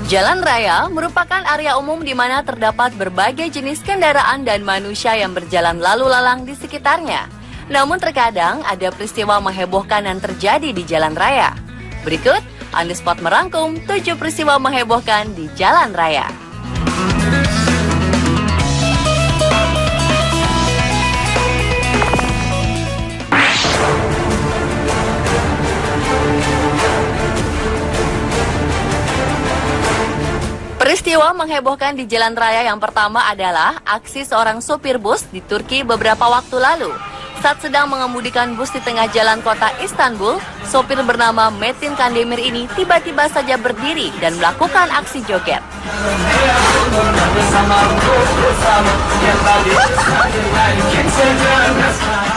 Jalan raya merupakan area umum di mana terdapat berbagai jenis kendaraan dan manusia yang berjalan lalu lalang di sekitarnya. Namun terkadang ada peristiwa menghebohkan yang terjadi di jalan raya. Berikut, On The Spot merangkum 7 peristiwa menghebohkan di jalan raya. Peristiwa menghebohkan di jalan raya yang pertama adalah aksi seorang sopir bus di Turki beberapa waktu lalu. Saat sedang mengemudikan bus di tengah jalan kota Istanbul, sopir bernama Metin Kandemir ini tiba-tiba saja berdiri dan melakukan aksi joget.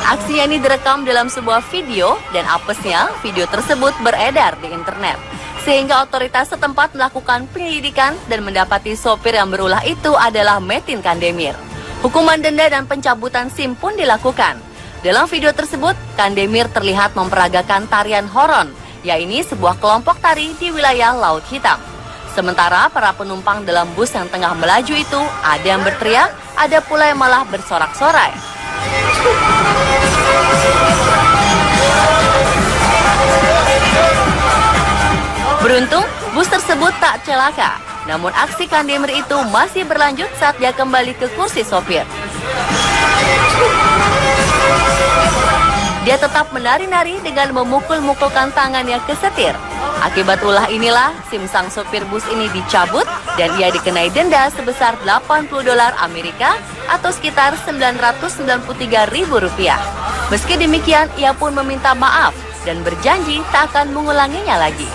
Aksinya ini direkam dalam sebuah video dan apesnya video tersebut beredar di internet. Sehingga otoritas setempat melakukan penyelidikan dan mendapati sopir yang berulah itu adalah Metin Kandemir. Hukuman denda dan pencabutan SIM pun dilakukan. Dalam video tersebut, Kandemir terlihat memperagakan tarian horon, yaitu sebuah kelompok tari di wilayah Laut Hitam. Sementara para penumpang dalam bus yang tengah melaju itu ada yang berteriak, ada pula yang malah bersorak-sorai. Beruntung, bus tersebut tak celaka. Namun aksi Kandemir itu masih berlanjut saat dia kembali ke kursi sopir. Dia tetap menari-nari dengan memukul-mukulkan tangannya ke setir. Akibat ulah inilah, SIM sang sopir bus ini dicabut dan ia dikenai denda sebesar $80 Amerika atau sekitar Rp993.000. Meski demikian, ia pun meminta maaf dan berjanji tak akan mengulanginya lagi.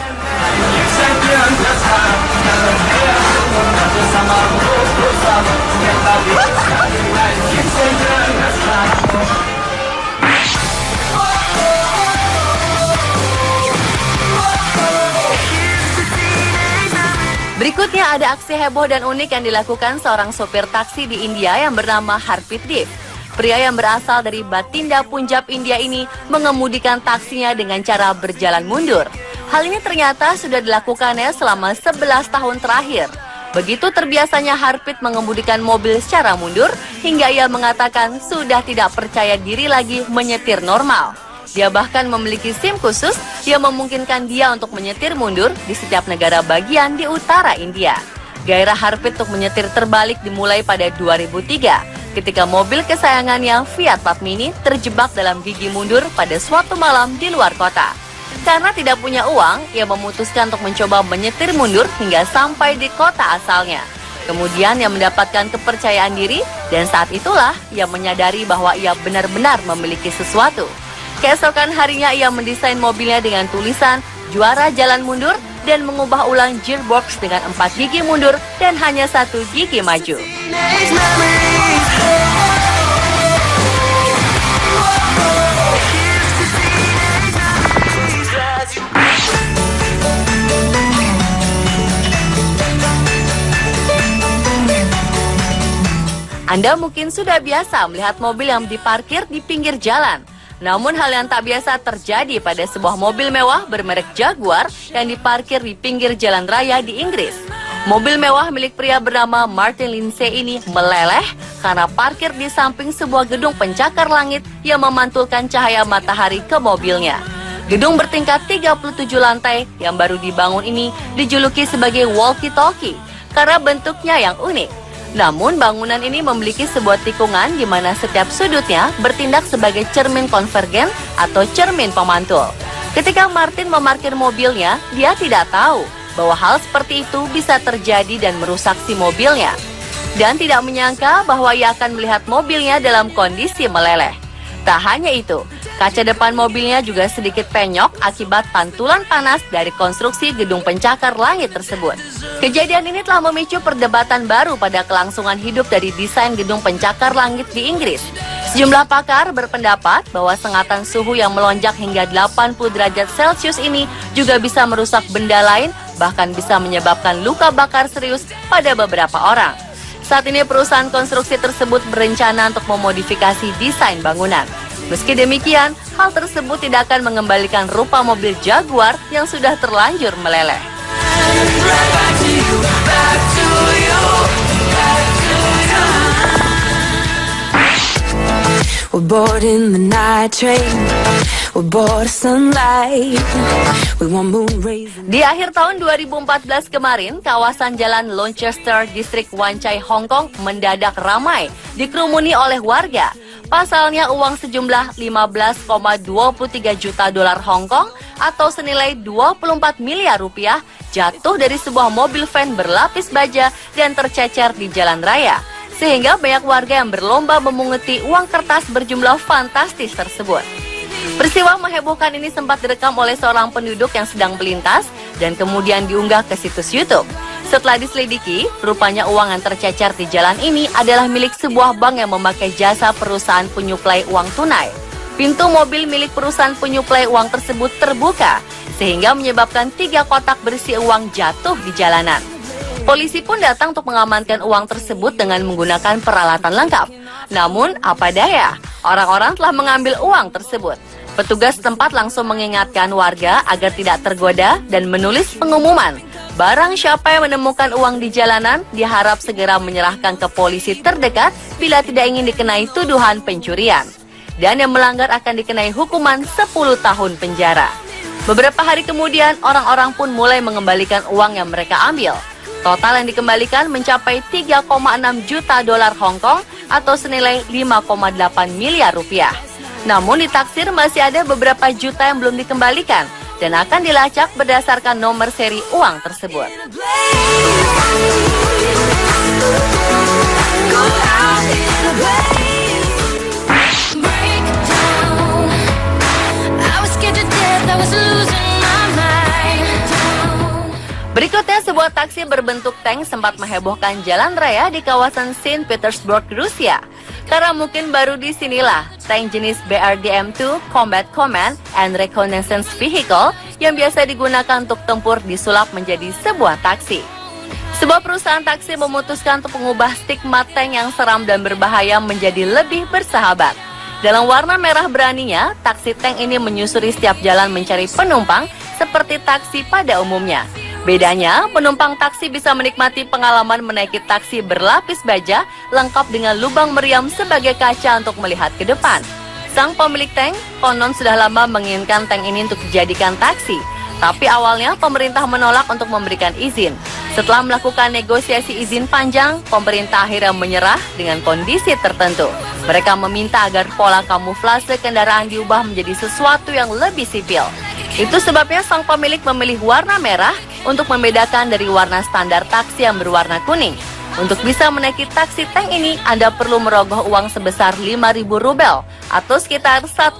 Berikutnya ada aksi heboh dan unik yang dilakukan seorang sopir taksi di India yang bernama Harpreet Dev. Pria yang berasal dari Bathinda, Punjab, India ini mengemudikan taksinya dengan cara berjalan mundur. Hal ini ternyata sudah dilakukannya selama 11 tahun terakhir. Begitu terbiasanya Harpreet mengemudikan mobil secara mundur, hingga ia mengatakan sudah tidak percaya diri lagi menyetir normal. Dia bahkan memiliki SIM khusus yang memungkinkan dia untuk menyetir mundur di setiap negara bagian di utara India. Gairah Harpreet untuk menyetir terbalik dimulai pada 2003. Ketika mobil kesayangannya, Fiat Plat Mini, terjebak dalam gigi mundur pada suatu malam di luar kota. Karena tidak punya uang, ia memutuskan untuk mencoba menyetir mundur hingga sampai di kota asalnya. Kemudian ia mendapatkan kepercayaan diri dan saat itulah ia menyadari bahwa ia benar-benar memiliki sesuatu. Keesokan harinya ia mendesain mobilnya dengan tulisan juara jalan mundur dan mengubah ulang gearbox dengan 4 gigi mundur dan hanya 1 gigi maju. Anda mungkin sudah biasa melihat mobil yang diparkir di pinggir jalan. Namun hal yang tak biasa terjadi pada sebuah mobil mewah bermerek Jaguar yang diparkir di pinggir jalan raya di Inggris. Mobil mewah milik pria bernama Martin Lindsay ini meleleh karena parkir di samping sebuah gedung pencakar langit yang memantulkan cahaya matahari ke mobilnya. Gedung bertingkat 37 lantai yang baru dibangun ini dijuluki sebagai walkie-talkie karena bentuknya yang unik. Namun bangunan ini memiliki sebuah tikungan di mana setiap sudutnya bertindak sebagai cermin konvergen atau cermin pemantul. Ketika Martin memarkir mobilnya, dia tidak tahu bahwa hal seperti itu bisa terjadi dan merusak si mobilnya. Dan tidak menyangka bahwa ia akan melihat mobilnya dalam kondisi meleleh. Tak hanya itu, kaca depan mobilnya juga sedikit penyok akibat pantulan panas dari konstruksi gedung pencakar langit tersebut. Kejadian ini telah memicu perdebatan baru pada kelangsungan hidup dari desain gedung pencakar langit di Inggris. Sejumlah pakar berpendapat bahwa sengatan suhu yang melonjak hingga 80 derajat Celcius ini juga bisa merusak benda lain, bahkan bisa menyebabkan luka bakar serius pada beberapa orang. Saat ini perusahaan konstruksi tersebut berencana untuk memodifikasi desain bangunan. Meski demikian, hal tersebut tidak akan mengembalikan rupa mobil Jaguar yang sudah terlanjur meleleh. We're bored in the night train. We're bored of sunlight. We want moon rays. Di akhir tahun 2014 kemarin, kawasan Jalan Launceston, Distrik Wan Chai, Hong Kong mendadak ramai dikerumuni oleh warga. Pasalnya uang sejumlah 15,23 juta dolar Hong Kong atau senilai 24 miliar rupiah jatuh dari sebuah mobil van berlapis baja dan tercecer di jalan raya. Sehingga banyak warga yang berlomba memunguti uang kertas berjumlah fantastis tersebut. Peristiwa menghebohkan ini sempat direkam oleh seorang penduduk yang sedang melintas dan kemudian diunggah ke situs YouTube. Setelah diselidiki, rupanya uang yang tercecer di jalan ini adalah milik sebuah bank yang memakai jasa perusahaan penyuplai uang tunai. Pintu mobil milik perusahaan penyuplai uang tersebut terbuka, sehingga menyebabkan 3 kotak berisi uang jatuh di jalanan. Polisi pun datang untuk mengamankan uang tersebut dengan menggunakan peralatan lengkap. Namun, apa daya, orang-orang telah mengambil uang tersebut. Petugas setempat langsung mengingatkan warga agar tidak tergoda dan menulis pengumuman. Barang siapa yang menemukan uang di jalanan diharap segera menyerahkan ke polisi terdekat bila tidak ingin dikenai tuduhan pencurian. Dan yang melanggar akan dikenai hukuman 10 tahun penjara. Beberapa hari kemudian, orang-orang pun mulai mengembalikan uang yang mereka ambil. Total yang dikembalikan mencapai 3,6 juta dolar Hong Kong atau senilai 5,8 miliar rupiah. Namun ditaksir masih ada beberapa juta yang belum dikembalikan dan akan dilacak berdasarkan nomor seri uang tersebut. Berikutnya, sebuah taksi berbentuk tank sempat menghebohkan jalan raya di kawasan Saint Petersburg, Rusia. Karena mungkin baru disinilah tank jenis BRDM-2 Combat Command and Reconnaissance Vehicle yang biasa digunakan untuk tempur disulap menjadi sebuah taksi. Sebuah perusahaan taksi memutuskan untuk mengubah stigma tank yang seram dan berbahaya menjadi lebih bersahabat. Dalam warna merah beraninya, taksi tank ini menyusuri setiap jalan mencari penumpang seperti taksi pada umumnya. Bedanya, penumpang taksi bisa menikmati pengalaman menaiki taksi berlapis baja lengkap dengan lubang meriam sebagai kaca untuk melihat ke depan. Sang pemilik tank konon sudah lama menginginkan tank ini untuk dijadikan taksi, tapi awalnya pemerintah menolak untuk memberikan izin. Setelah melakukan negosiasi izin panjang, pemerintah akhirnya menyerah dengan kondisi tertentu. Mereka meminta agar pola kamuflase kendaraan diubah menjadi sesuatu yang lebih sipil. Itu sebabnya sang pemilik memilih warna merah untuk membedakan dari warna standar taksi yang berwarna kuning. Untuk bisa menaiki taksi tank ini, Anda perlu merogoh uang sebesar 5.000 rubel atau sekitar 1,2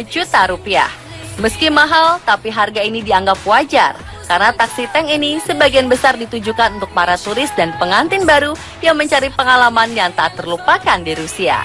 juta rupiah. Meski mahal, tapi harga ini dianggap wajar karena taksi tank ini sebagian besar ditujukan untuk para turis dan pengantin baru yang mencari pengalaman yang tak terlupakan di Rusia.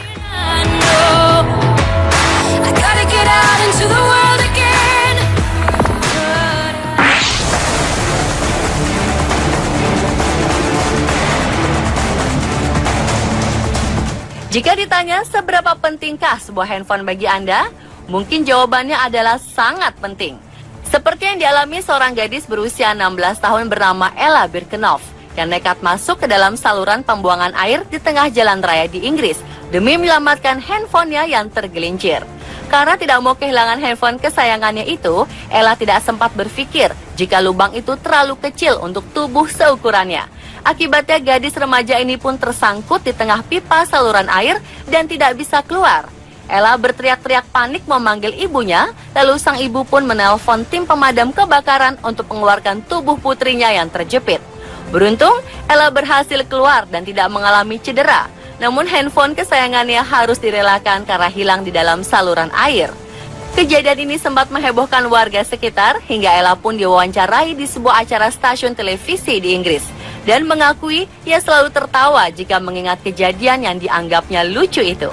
Jika ditanya seberapa pentingkah sebuah handphone bagi Anda, mungkin jawabannya adalah sangat penting. Seperti yang dialami seorang gadis berusia 16 tahun bernama Ella Birkenhoff yang nekat masuk ke dalam saluran pembuangan air di tengah jalan raya di Inggris demi menyelamatkan handphonenya yang tergelincir. Karena tidak mau kehilangan handphone kesayangannya itu, Ella tidak sempat berpikir jika lubang itu terlalu kecil untuk tubuh seukurannya. Akibatnya gadis remaja ini pun tersangkut di tengah pipa saluran air dan tidak bisa keluar. Ella berteriak-teriak panik memanggil ibunya, lalu sang ibu pun menelpon tim pemadam kebakaran untuk mengeluarkan tubuh putrinya yang terjepit. Beruntung, Ella berhasil keluar dan tidak mengalami cedera. Namun handphone kesayangannya harus direlakan karena hilang di dalam saluran air. Kejadian ini sempat menghebohkan warga sekitar hingga Ella pun diwawancarai di sebuah acara stasiun televisi di Inggris. Dan mengakui ia selalu tertawa jika mengingat kejadian yang dianggapnya lucu itu.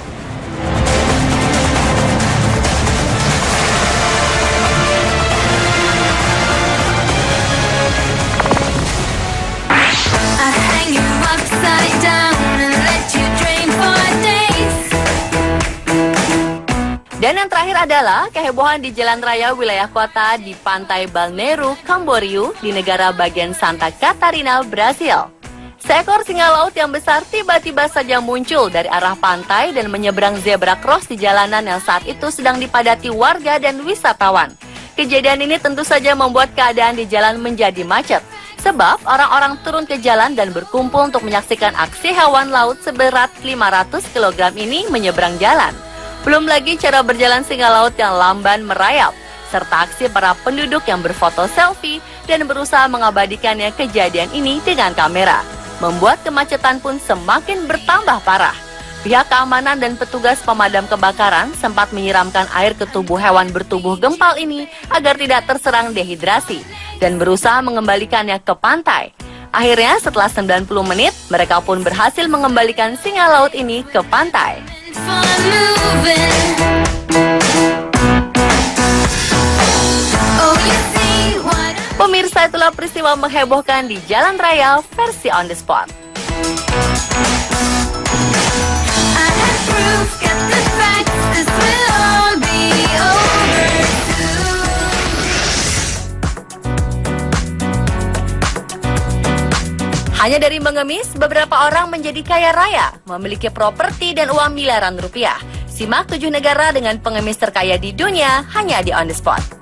Dan Dan yang terakhir adalah kehebohan di jalan raya wilayah kota di pantai Balneário Camboriú di negara bagian Santa Catarina, Brasil. Seekor singa laut yang besar tiba-tiba saja muncul dari arah pantai dan menyeberang zebra cross di jalanan yang saat itu sedang dipadati warga dan wisatawan. Kejadian ini tentu saja membuat keadaan di jalan menjadi macet, sebab orang-orang turun ke jalan dan berkumpul untuk menyaksikan aksi hewan laut seberat 500 kg ini menyeberang jalan. Belum lagi cara berjalan singa laut yang lamban merayap, serta aksi para penduduk yang berfoto selfie dan berusaha mengabadikannya kejadian ini dengan kamera. Membuat kemacetan pun semakin bertambah parah. Pihak keamanan dan petugas pemadam kebakaran sempat menyiramkan air ke tubuh hewan bertubuh gempal ini agar tidak terserang dehidrasi dan berusaha mengembalikannya ke pantai. Akhirnya setelah 90 menit, mereka pun berhasil mengembalikan singa laut ini ke pantai. Pemirsa, itulah peristiwa menghebohkan di jalan raya versi on the spot. Hanya dari mengemis, beberapa orang menjadi kaya raya, memiliki properti dan uang miliaran rupiah. Simak 7 negara dengan pengemis terkaya di dunia hanya di On The Spot.